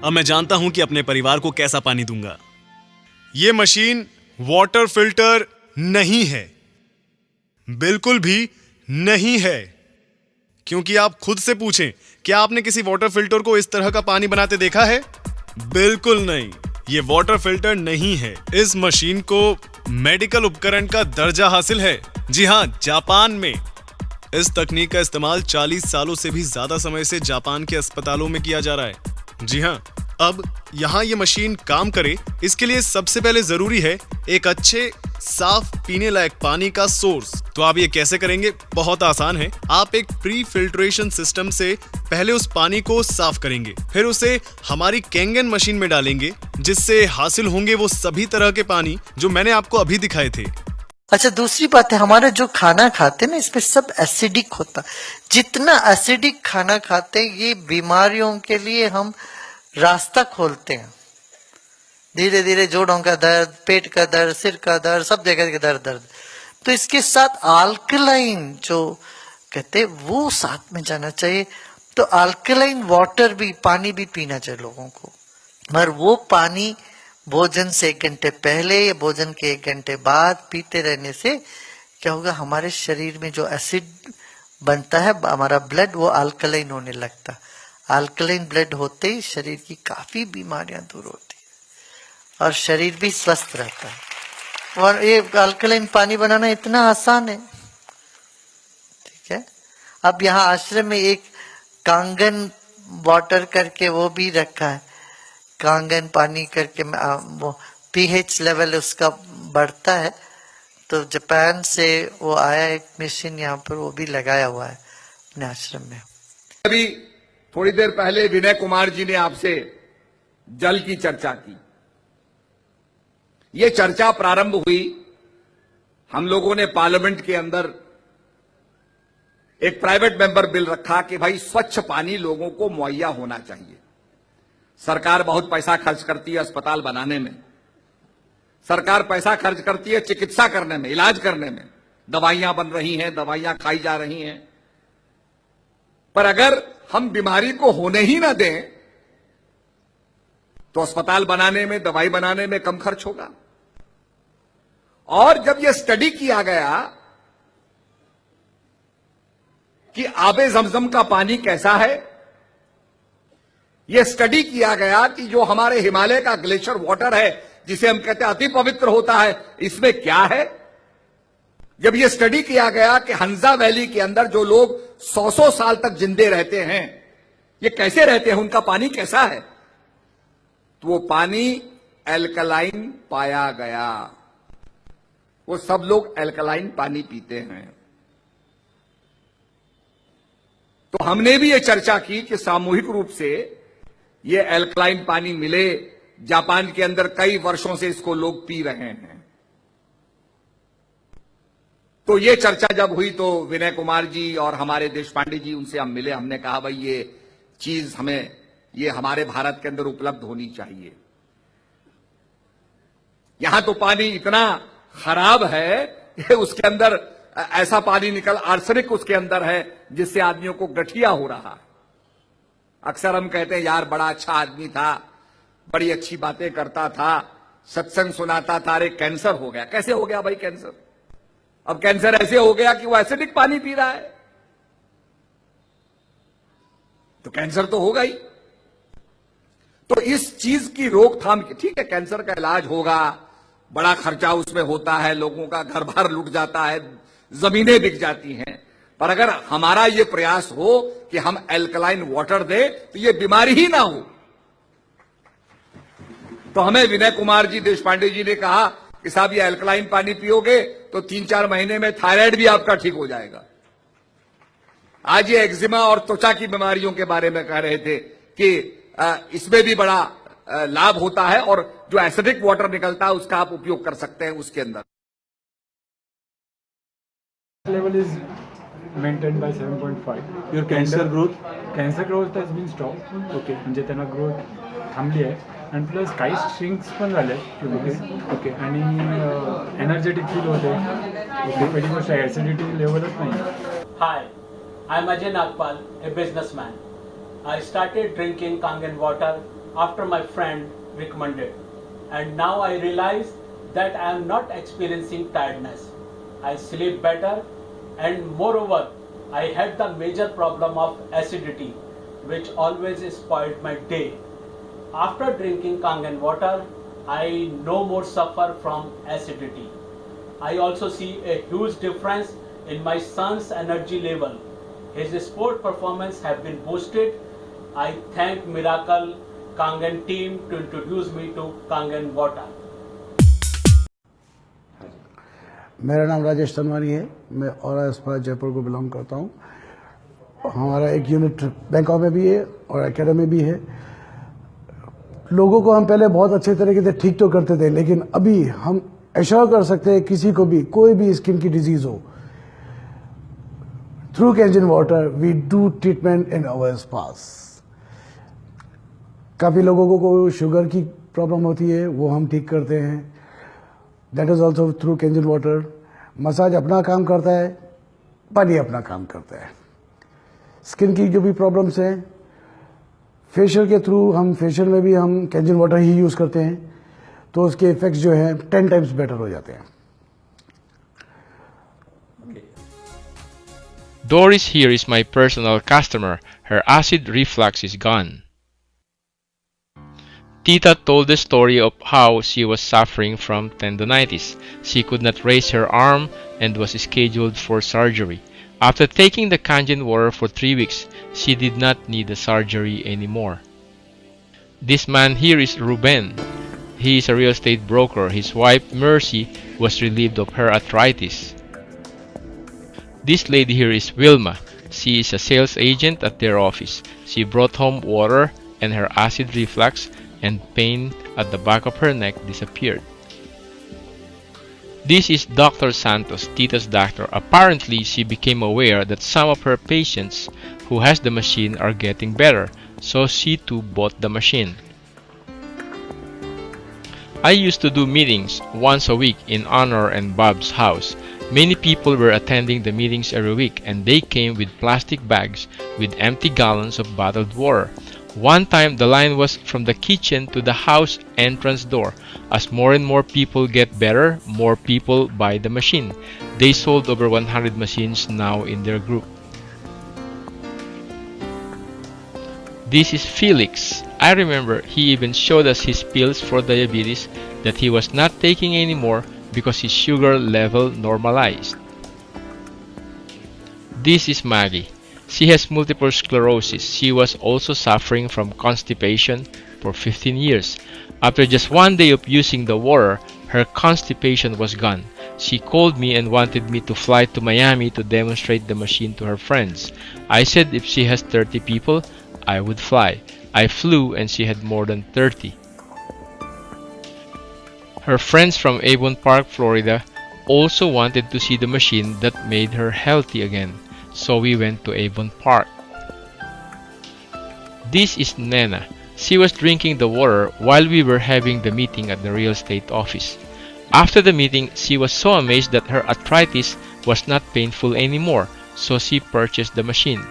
Speaker 3: अब मैं जानता हूं कि अपने परिवार को कैसा पानी दूंगा। ये मशीन वाटर फिल्टर नहीं है, बिल्कुल भी नहीं है। क्योंकि आप खुद से पूछें, क्या आपने किसी वाटर फिल्टर को इस तरह का पानी बनाते देखा है? बिल्कुल नहीं, ये वाटर फिल्टर नहीं है। इस मशीन को मेडिकल उपकरण का दर्जा हासिल है। जी हां, जापान में इस तकनीक का इस्तेमाल 40 सालों से भी ज्यादा समय से जापान के अस्पतालों में किया जा रहा है। जी हां, अब यहां ये मशीन काम करे, इसके लिए सबसे पहले जरूरी है एक अच्छे साफ पीने लायक पानी का सोर्स। तो आप ये कैसे करेंगे? बहुत आसान है। आप एक प्री फिल्ट्रेशन सिस्टम से पहले उस पानी को साफ करेंगे, फिर उसे हमारी कैंगन मशीन में डालेंगे, जिससे हासिल होंगे वो सभी तरह के पानी जो मैंने आपको अभी दिखाए थे।
Speaker 6: अच्छा, दूसरी बात है, हमारा जो खाना खाते हैं ना, इसमें सब एसिडिक होता। जितना एसिडिक खाना खाते हैं, ये बीमारियों के लिए हम रास्ता खोलते हैं। धीरे धीरे जोड़ों का दर्द, पेट का दर्द, सिर का दर्द, सब जगह का दर्द। तो इसके साथ अल्कलाइन जो कहते हैं वो साथ में जाना चाहिए। तो अल्कलाइन वाटर भी, पानी भी पीना चाहिए लोगों को। मगर वो पानी भोजन से 1 घंटे पहले या भोजन के 1 घंटे बाद पीते रहने से क्या होगा, हमारे शरीर में जो एसिड बनता है, हमारा ब्लड, वो अल्कलाइन होने लगता। अल्कलाइन ब्लड होते ही शरीर की काफी बीमारियां दूर होती है और शरीर भी स्वस्थ रहता है। और ये अल्कलाइन पानी बनाना इतना आसान है, ठीक है। अब यहाँ आश्रम में एक कांगन वाटर करके वो भी रखा है। कांगन पानी करके वो पीएच लेवल उसका बढ़ता है। तो जापान से वो आया एक मशीन, यहाँ पर वो भी लगाया हुआ है अपने आश्रम में।
Speaker 7: अभी थोड़ी देर पहले विनय कुमार जी ने आपसे जल की चर्चा की। ये चर्चा प्रारंभ हुई, हम लोगों ने पार्लियामेंट के अंदर एक प्राइवेट मेंबर बिल रखा कि भाई स्वच्छ पानी लोगों को मुहैया होना चाहिए। सरकार बहुत पैसा खर्च करती है अस्पताल बनाने में, सरकार पैसा खर्च करती है चिकित्सा करने में, इलाज करने में, दवाइयां बन रही हैं, दवाइयां खाई जा रही हैं। पर अगर हम बीमारी को होने ही ना दें तो अस्पताल बनाने में, दवाई बनाने में कम खर्च होगा। और जब यह स्टडी किया गया कि आबे जमजम का पानी कैसा है, यह स्टडी किया गया कि जो हमारे हिमालय का ग्लेशियर वाटर है, जिसे हम कहते हैं अति पवित्र होता है, इसमें क्या है। जब यह स्टडी किया गया कि हंजा वैली के अंदर जो लोग 100 साल तक जिंदे रहते हैं, ये कैसे रहते हैं, उनका पानी कैसा है, तो वो पानी एल्कलाइन पाया गया। वो सब लोग एल्कलाइन पानी पीते हैं। तो हमने भी ये चर्चा की कि सामूहिक रूप से ये एल्कलाइन पानी मिले। जापान के अंदर कई वर्षों से इसको लोग पी रहे हैं। तो ये चर्चा जब हुई तो विनय कुमार जी और हमारे देशपांडे जी, उनसे हम मिले। हमने कहा भाई ये चीज हमें, ये हमारे भारत के अंदर उपलब्ध होनी चाहिए। यहां तो पानी इतना खराब है कि उसके अंदर ऐसा पानी निकल, आर्सेनिक उसके अंदर है, जिससे आदमियों को गठिया हो रहा है। अक्सर हम कहते हैं यार बड़ा अच्छा आदमी था, बड़ी अच्छी बातें करता था, सत्संग सुनाता था, अरे कैंसर हो गया। कैसे हो गया भाई कैंसर? अब कैंसर ऐसे हो गया कि वो एसिडिक पानी पी रहा है, तो कैंसर तो होगा ही। तो इस चीज की रोकथाम की, ठीक है कैंसर का इलाज होगा, बड़ा खर्चा उसमें होता है, लोगों का घर बार लुट जाता है, जमीनें बिक जाती हैं, पर अगर हमारा ये प्रयास हो कि हम एल्कलाइन वाटर दें तो ये बीमारी ही ना हो। तो हमें विनय कुमार जी देश पांडे जी ने कहा कि साहब ये अल्कलाइन पानी पियोगे तो 3-4 महीने में थायराइड भी आपका ठीक हो जाएगा। आज ये एक्जिमा और त्वचा की बीमारियों के बारे में कह रहे थे कि इसमें भी बड़ा लाभ होता है और जो एसिडिक वाटर निकलता है उसका आप उपयोग कर सकते हैं उसके अंदर।
Speaker 8: Level is maintained by 7.5.
Speaker 9: Your cancer growth?
Speaker 8: Cancer growth has been stopped. Okay. म्हणजे त्यांना ग्रोथ थांबली आहे आणि प्लस काही श्रिंक्स पण झाले ओके आणि एनर्जेटिक फील होते ओके पहिली गोष्ट ॲसिडिटी लेवलच नाही.
Speaker 10: Hi, I'm Ajay Nagpal, a businessman. I started drinking Kangen water after my friend recommended, and now I realize that I am not experiencing tiredness. I sleep better, and moreover, I had the major problem of acidity, which always spoiled my day. After drinking Kangen water, I no more suffer from acidity. I also see a huge difference in my son's energy level. His sport performance have been boosted. I thank Miracle Kangen team to introduce me to Kangen water.
Speaker 9: मेरा नाम राजेश तनवानी है, मैं और अस्पताल जयपुर को belong करता हूँ। हमारा एक यूनिट बैंकॉक में भी है और एकेडमी में भी है। लोगों को हम पहले बहुत अच्छे तरीके से ठीक तो करते थे, लेकिन अभी हम एश्योर कर सकते हैं किसी को भी कोई भी स्किन की डिजीज हो, through Kangen water we do treatment in our spas. काफ़ी लोगों को शुगर की प्रॉब्लम होती है, वो हम ठीक करते हैं, that is also through Kangen water. Massage अपना काम करता है, पानी अपना काम करता है। स्किन की जो भी प्रॉब्लम्स हैं, फेशियल के थ्रू हम फेशियल में भी हम कैंजन वाटर ही यूज़ करते हैं, तो उसके इफेक्ट्स जो हैं 10 टाइम्स बेटर हो जाते हैं।
Speaker 11: Doris here is my personal customer. Her acid reflux is gone. Tita told the story of how she was suffering from tendonitis. She could not raise her arm and was scheduled for surgery. After taking the Kangen water for 3 weeks, she did not need the surgery anymore. This man here is Ruben. He is a real estate broker. His wife Mercy was relieved of her arthritis. This lady here is Wilma. She is a sales agent at their office. She brought home water and her acid reflux and pain at the back of her neck disappeared. This is Dr. Santos, Tita's doctor. Apparently, she became aware that some of her patients who has the machine are getting better, so she too bought the machine. I used to do meetings once a week in Honor and Bob's house. Many people were attending the meetings every week, and they came with plastic bags with empty gallons of bottled water. One time, the line was from the kitchen to the house entrance door. As more and more people get better, more people buy the machine. They sold over 100 machines now in their group. This is Felix. I remember he even showed us his pills for diabetes that he was not taking anymore because his sugar level normalized. This is Maggie. She has multiple sclerosis. She was also suffering from constipation for 15 years. After just one day of using the water, her constipation was gone. She called me and wanted me to fly to Miami to demonstrate the machine to her friends. I said if she has 30 people, I would fly. I flew and she had more than 30. Her friends from Avon Park, Florida also wanted to see the machine that made her healthy again, so we went to Avon Park. This is Nena. She was drinking the water while we were having the meeting at the real estate office. After the meeting, she was so amazed that her arthritis was not painful anymore, so she purchased the machine.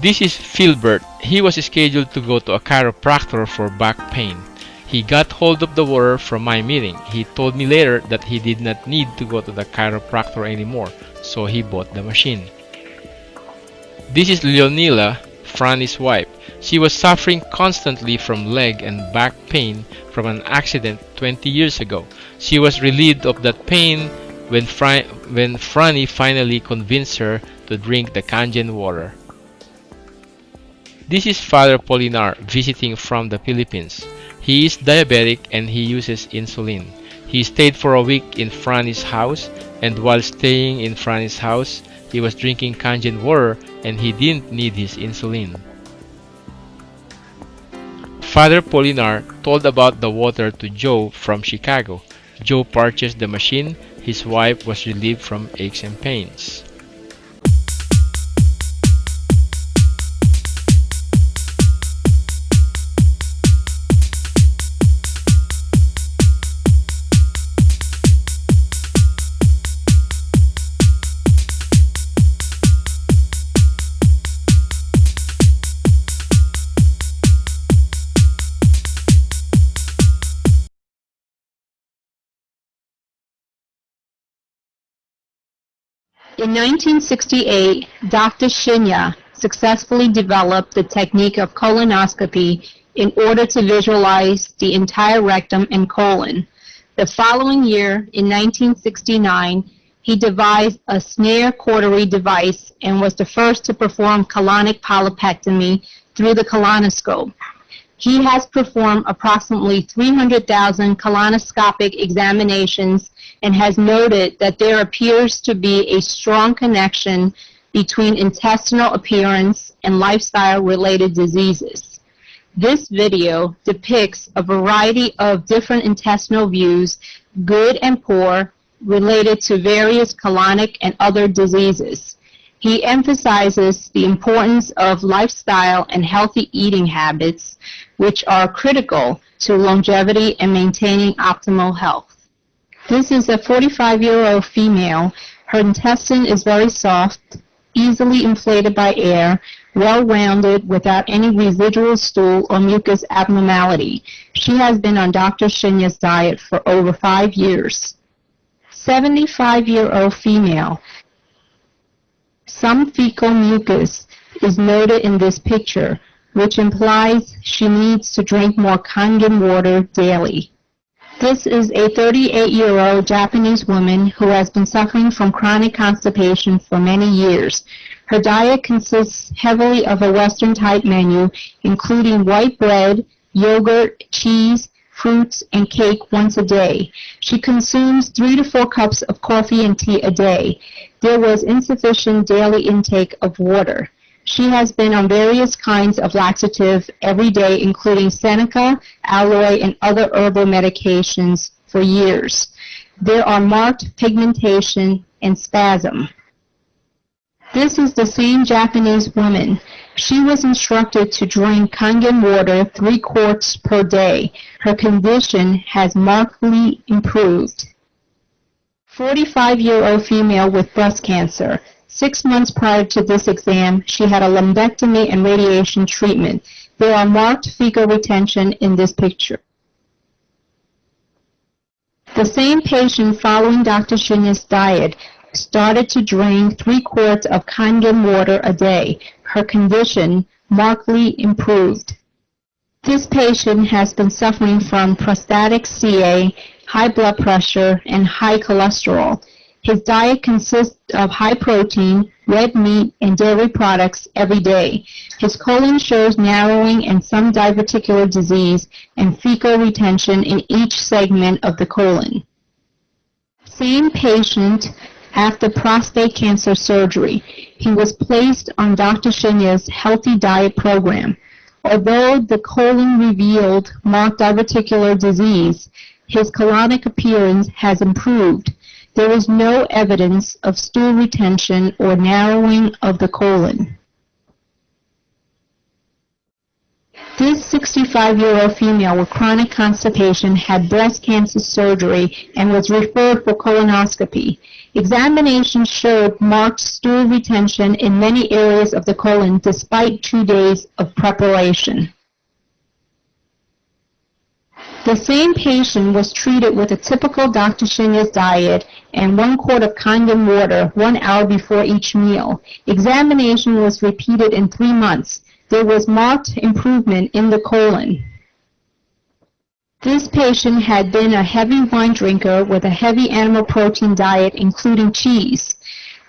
Speaker 11: This is Philbert. He was scheduled to go to a chiropractor for back pain. He got hold of the water from my meeting. He told me later that he did not need to go to the chiropractor anymore, so he bought the machine. This is Leonila, Franny's wife. She was suffering constantly from leg and back pain from an accident 20 years ago. She was relieved of that pain when Franny finally convinced her to drink the Kangen water. This is Father Polinar visiting from the Philippines. He is diabetic and he uses insulin. He stayed for a week in Franny's house, and while staying in Franny's house, he was drinking Kangen water and he didn't need his insulin. Father Polinar told about the water to Joe from Chicago. Joe purchased the machine. His wife was relieved from aches and pains.
Speaker 12: In 1968, Dr. Shinya successfully developed the technique of colonoscopy in order to visualize the entire rectum and colon. The following year, in 1969, he devised a snare cautery device and was the first to perform colonic polypectomy through the colonoscope. He has performed approximately 300,000 colonoscopic examinations and has noted that there appears to be a strong connection between intestinal appearance and lifestyle-related diseases. This video depicts a variety of different intestinal views, good and poor, related to various colonic and other diseases. He emphasizes the importance of lifestyle and healthy eating habits, which are critical to longevity and maintaining optimal health. This is a 45-year-old female. Her intestine is very soft, easily inflated by air, well-rounded without any residual stool or mucus abnormality. She has been on Dr. Shinya's diet for over 5 years. 75-year-old female. Some fecal mucus is noted in this picture, which implies she needs to drink more Kangen water daily. This is a 38-year-old Japanese woman who has been suffering from chronic constipation for many years. Her diet consists heavily of a Western-type menu, including white bread, yogurt, cheese, fruits, and cake once a day. She consumes 3 to 4 cups of coffee and tea a day. There was insufficient daily intake of water. She has been on various kinds of laxative every day, including Seneca, aloe, and other herbal medications for years. There are marked pigmentation and spasm. This is the same Japanese woman. She was instructed to drink Kangen water 3 quarts per day. Her condition has markedly improved. 45-year-old female with breast cancer. 6 months prior to this exam, she had a lumpectomy and radiation treatment. There are marked fecal retention in this picture. The same patient following Dr. Shinya's diet started to drink 3 quarts of Kangen water a day. Her condition markedly improved. This patient has been suffering from prostatic CA, high blood pressure, and high cholesterol. His diet consists of high protein, red meat, and dairy products every day. His colon shows narrowing and some diverticular disease and fecal retention in each segment of the colon. Same patient after prostate cancer surgery. He was placed on Dr. Shinya's healthy diet program. Although the colon revealed marked diverticular disease, his colonic appearance has improved. There is no evidence of stool retention or narrowing of the colon. This 65-year-old female with chronic constipation had breast cancer surgery and was referred for colonoscopy. Examination showed marked stool retention in many areas of the colon despite 2 days of preparation. The same patient was treated with a typical Dr. Shinya's diet and 1 quart of Kangen water 1 hour before each meal. Examination was repeated in 3 months. There was marked improvement in the colon. This patient had been a heavy wine drinker with a heavy animal protein diet, including cheese.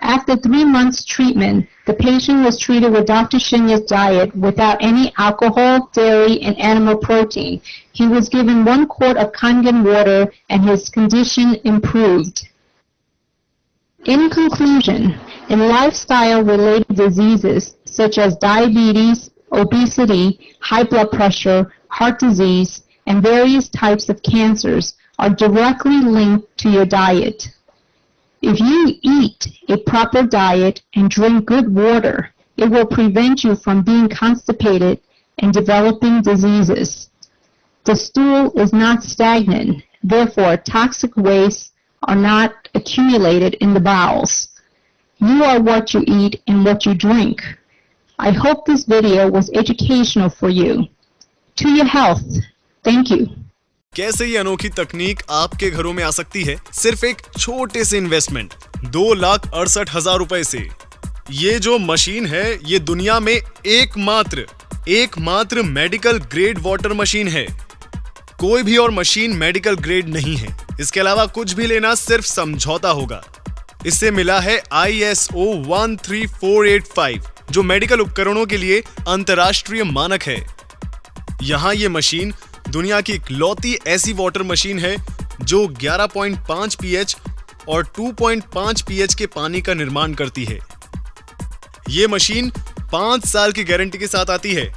Speaker 12: After 3 months treatment, the patient was treated with Dr. Shinya's diet without any alcohol, dairy, and animal protein. He was given 1 quart of Kangen water and his condition improved. In conclusion, in lifestyle-related diseases such as diabetes, obesity, high blood pressure, heart disease, and various types of cancers are directly linked to your diet. If you eat a proper diet and drink good water, it will prevent you from being constipated and developing diseases. The stool is not stagnant, therefore toxic wastes are not accumulated in the bowels. You are what you eat and what you drink. I hope this video was educational for you. To your health. Thank you.
Speaker 3: कैसे ये अनोखी तकनीक आपके घरों में आ सकती है सिर्फ एक छोटे से इन्वेस्टमेंट 2,68,000 रुपए से। ये जो मशीन है ये दुनिया में एकमात्र मेडिकल ग्रेड वाटर मशीन है। कोई भी और मशीन मेडिकल ग्रेड नहीं है। इसके अलावा कुछ भी लेना सिर्फ समझौता होगा। इससे मिला है ISO 13485 जो मेडिकल उपकरणों के लिए अंतर्राष्ट्रीय मानक है। यहाँ ये मशीन दुनिया की इकलौती ऐसी वाटर मशीन है जो 11.5 pH और 2.5 pH के पानी का निर्माण करती है। ये मशीन 5 साल की गारंटी के साथ आती है।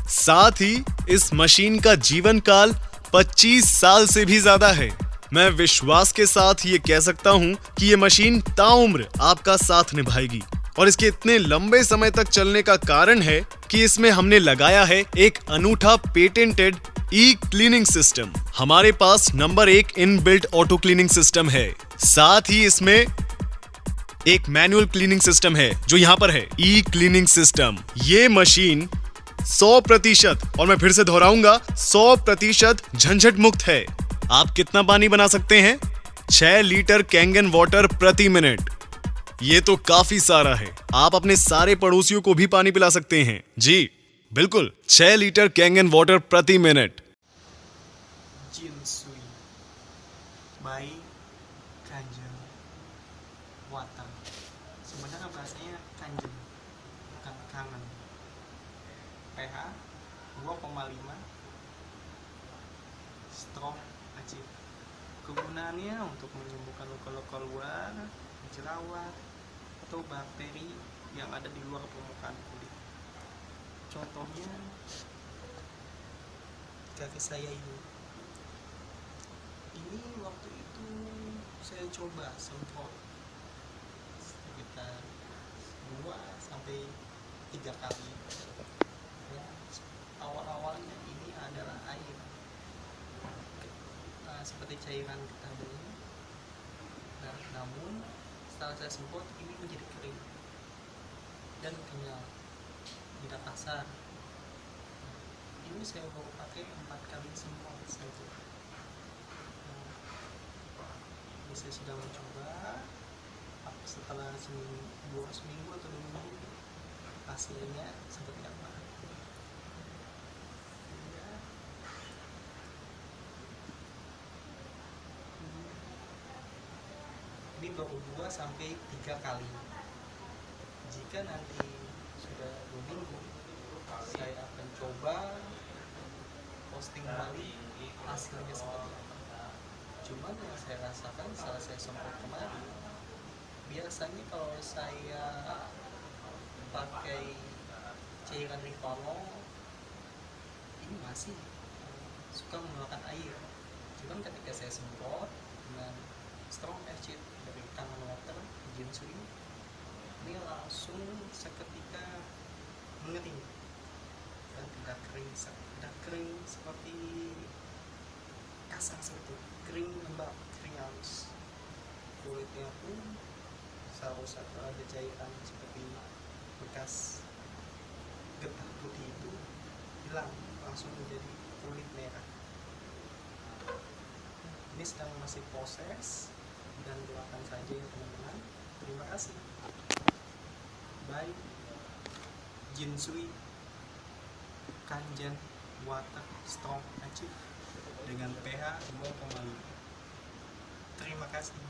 Speaker 3: साथ ही इस मशीन का जीवन काल 25 साल से भी ज्यादा है। मैं विश्वास के साथ ये कह सकता हूं कि ये मशीन ताउम्र आपका साथ निभाएगी और इसके इतने लंबे समय तक चलने का कारण है कि इसमें हमने लगाया है एक अनूठा पेटेंटेड क्लीनिंग सिस्टम। हमारे पास number 1 inbuilt auto cleaning system है। साथ ही इसमें एक मैनुअल क्लीनिंग सिस्टम है जो यहाँ पर है क्लीनिंग सिस्टम। ये मशीन 100% और मैं फिर से दोहराऊंगा 100% झंझट मुक्त है। आप कितना पानी बना सकते हैं? 6 लीटर कैंगन वाटर प्रति मिनट। ये तो काफी सारा है। आप अपने सारे पड़ोसियों को भी पानी पिला सकते हैं। जी बिल्कुल, 6 लीटर कैंगन वाटर प्रति minute.
Speaker 13: Jinsui by Kangen Water. Sebenarnya bahasanya kangen, bukan kangen. pH 2,5, strong, acid. Kegunaannya untuk menyembuhkan luka-luka luar, jerawat, atau bakteri yang ada di luar permukaan kulit. Contohnya kaki saya ini waktu itu saya coba semprot sekitar 2-3 kali ya. Awal-awalnya ini adalah air seperti cairan getah bening, namun setelah saya semprot ini menjadi kering dan kenyal, tidak kasar. Ini saya baru pakai 4 kali semprot saja. Ini saya sudah mencoba. Setelah seminggu atau 2 minggu hasilnya seperti apa? Ini baru 2-3 kali. Jika nanti sudah 2 minggu, saya akan coba posting kembali hasilnya seperti apa. Cuman yang saya rasakan setelah saya semprot kemarin, biasanya kalau saya pakai cairan Rivalol ini masih suka mengeluarkan air. Cuman ketika saya semprot dengan strong acid dari Kangen Water Jinsui, ini langsung seketika mengering dan tidak kering seperti kasar, seperti kering lembab, kering halus. Kulitnya pun seharusnya ada cairan seperti bekas getah putih itu hilang, langsung menjadi kulit merah. Ini sedang masih proses dan doakan saja ya teman-teman. Terima kasih. Bye. Jinsui Kangen Water Strong Acid dengan pH 2,5. Terima kasih.